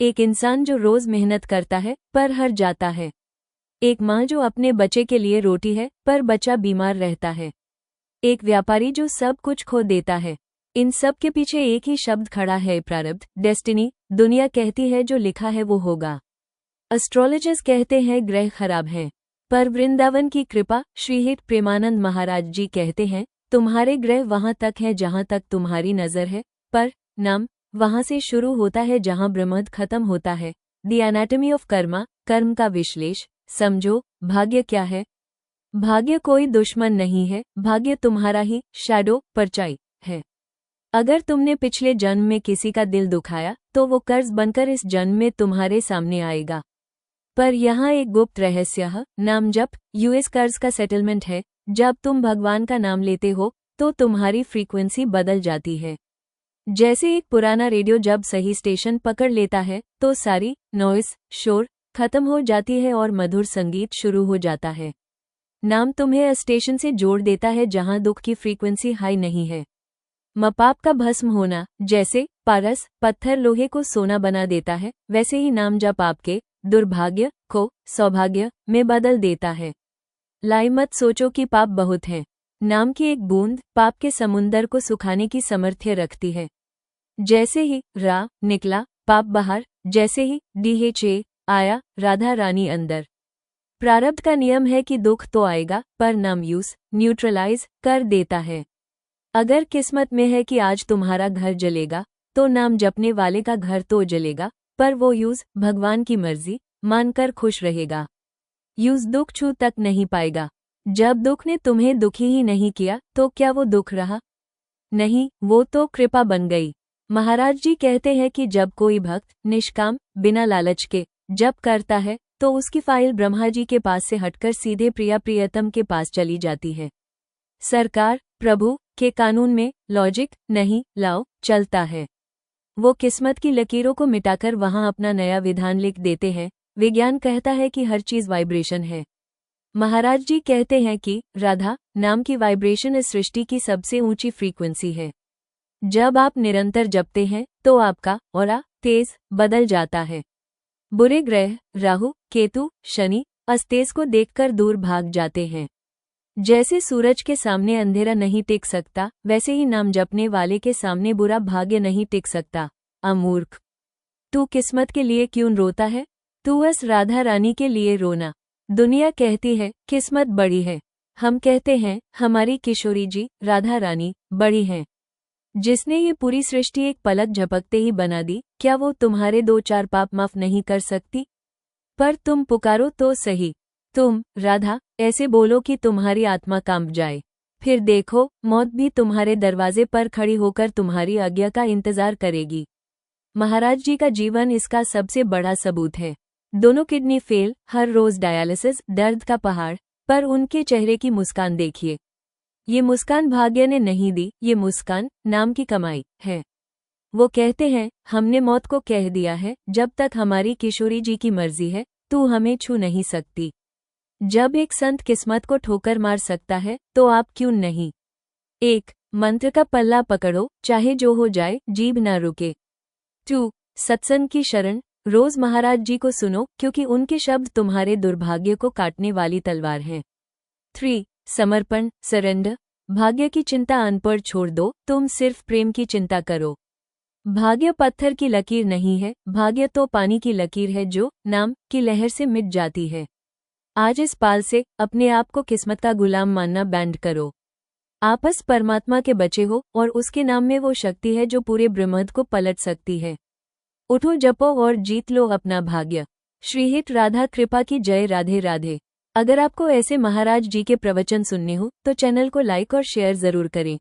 एक इंसान जो रोज मेहनत करता है पर हार जाता है। एक माँ जो अपने बच्चे के लिए रोटी है पर बच्चा बीमार रहता है। एक व्यापारी जो सब कुछ खो देता है। इन सब के पीछे एक ही शब्द खड़ा है, प्रारब्ध, डेस्टिनी। दुनिया कहती है जो लिखा है वो होगा। एस्ट्रोलॉजर्स कहते हैं ग्रह खराब हैं, पर वृंदावन की कृपा, श्रीहित प्रेमानंद महाराज जी कहते हैं तुम्हारे ग्रह वहां तक है जहां तक तुम्हारी नजर है, पर नाम वहां से शुरू होता है जहां ब्रह्मांड खत्म होता है। द एनाटॉमी ऑफ कर्मा, कर्म का विश्लेष। समझो, भाग्य क्या है? भाग्य कोई दुश्मन नहीं है, भाग्य तुम्हारा ही शैडो परछाई है। अगर तुमने पिछले जन्म में किसी का दिल दुखाया तो वो कर्ज बनकर इस जन्म में तुम्हारे सामने आएगा। पर यहाँ एक गुप्त रहस्य है, नाम जप यूएस कर्ज का सेटलमेंट है। जब तुम भगवान का नाम लेते हो तो तुम्हारी फ्रीक्वेंसी बदल जाती है। जैसे एक पुराना रेडियो जब सही स्टेशन पकड़ लेता है तो सारी नॉइस, शोर खत्म हो जाती है और मधुर संगीत शुरू हो जाता है। नाम तुम्हें स्टेशन से जोड़ देता है जहां दुख की फ्रीक्वेंसी हाई नहीं है। मपाप का भस्म होना, जैसे पारस पत्थर लोहे को सोना बना देता है, वैसे ही नाम जप आपके दुर्भाग्य को सौभाग्य में बदल देता है। लाई मत सोचो कि पाप बहुत हैं। नाम की एक बूंद पाप के समुंदर को सुखाने की सामर्थ्य रखती है। जैसे ही रा निकला पाप बाहर, जैसे ही DHA आया राधा रानी अंदर। प्रारब्ध का नियम है कि दुख तो आएगा पर नाम यूज न्यूट्रलाइज कर देता है। अगर किस्मत में है कि आज तुम्हारा घर जलेगा तो नाम जपने वाले का घर तो जलेगा, पर वो यूज भगवान की मर्जी मानकर खुश रहेगा। यूज दुख छू तक नहीं पाएगा। जब दुख ने तुम्हें दुखी ही नहीं किया तो क्या वो दुख रहा? नहीं, वो तो कृपा बन गई। महाराज जी कहते हैं कि जब कोई भक्त निष्काम बिना लालच के जप करता है तो उसकी फाइल ब्रह्मा जी के पास से हटकर सीधे प्रिया प्रियतम के पास चली जाती है। सरकार प्रभु के कानून में लॉजिक नहीं लाओ चलता है। वो किस्मत की लकीरों को मिटाकर वहां अपना नया विधान लिख देते हैं। विज्ञान कहता है कि हर चीज वाइब्रेशन है। महाराज जी कहते हैं कि राधा नाम की वाइब्रेशन इस सृष्टि की सबसे ऊंची फ्रीक्वेंसी है। जब आप निरंतर जपते हैं तो आपका ऑरा तेज बदल जाता है। बुरे ग्रह राहु केतु शनि अस्तेज को देखकर दूर भाग जाते हैं। जैसे सूरज के सामने अंधेरा नहीं टिक सकता, वैसे ही नाम जपने वाले के सामने बुरा भाग्य नहीं टिक सकता। अमूर्ख, तू किस्मत के लिए क्यों रोता है? तू बस राधा रानी के लिए रोना। दुनिया कहती है किस्मत बड़ी है, हम कहते हैं हमारी किशोरी जी राधा रानी बड़ी हैं। जिसने ये पूरी सृष्टि एक पलक झपकते ही बना दी, क्या वो तुम्हारे 2-4 पाप माफ नहीं कर सकती? पर तुम पुकारो तो सही, तुम राधा ऐसे बोलो कि तुम्हारी आत्मा कांप जाए। फिर देखो, मौत भी तुम्हारे दरवाजे पर खड़ी होकर तुम्हारी आज्ञा का इंतजार करेगी। महाराज जी का जीवन इसका सबसे बड़ा सबूत है। दोनों किडनी फेल, हर रोज डायलिसिस, दर्द का पहाड़, पर उनके चेहरे की मुस्कान देखिए। ये मुस्कान भाग्य ने नहीं दी, ये मुस्कान नाम की कमाई है। वो कहते हैं हमने मौत को कह दिया है, जब तक हमारी किशोरी जी की मर्जी है तू हमें छू नहीं सकती। जब एक संत किस्मत को ठोकर मार सकता है तो आप क्यों नहीं? एक मंत्र का पल्ला पकड़ो, चाहे जो हो जाए जीभ ना रुके। 2 सत्संग की शरण, रोज महाराज जी को सुनो क्योंकि उनके शब्द तुम्हारे दुर्भाग्य को काटने वाली तलवार हैं। 3 समर्पण सरेंडर, भाग्य की चिंता अनपढ़ छोड़ दो, तुम सिर्फ प्रेम की चिंता करो। भाग्य पत्थर की लकीर नहीं है, भाग्य तो पानी की लकीर है जो नाम की लहर से मिट जाती है। आज इस पाल से अपने आप को किस्मत का गुलाम मानना बैंड करो। आपस परमात्मा के बचे हो और उसके नाम में वो शक्ति है जो पूरे ब्रह्मांड को पलट सकती है। उठो जपो और जीत लो अपना भाग्य। श्रीहित राधा कृपा की जय, राधे राधे। अगर आपको ऐसे महाराज जी के प्रवचन सुनने हो तो चैनल को लाइक और शेयर जरूर करें।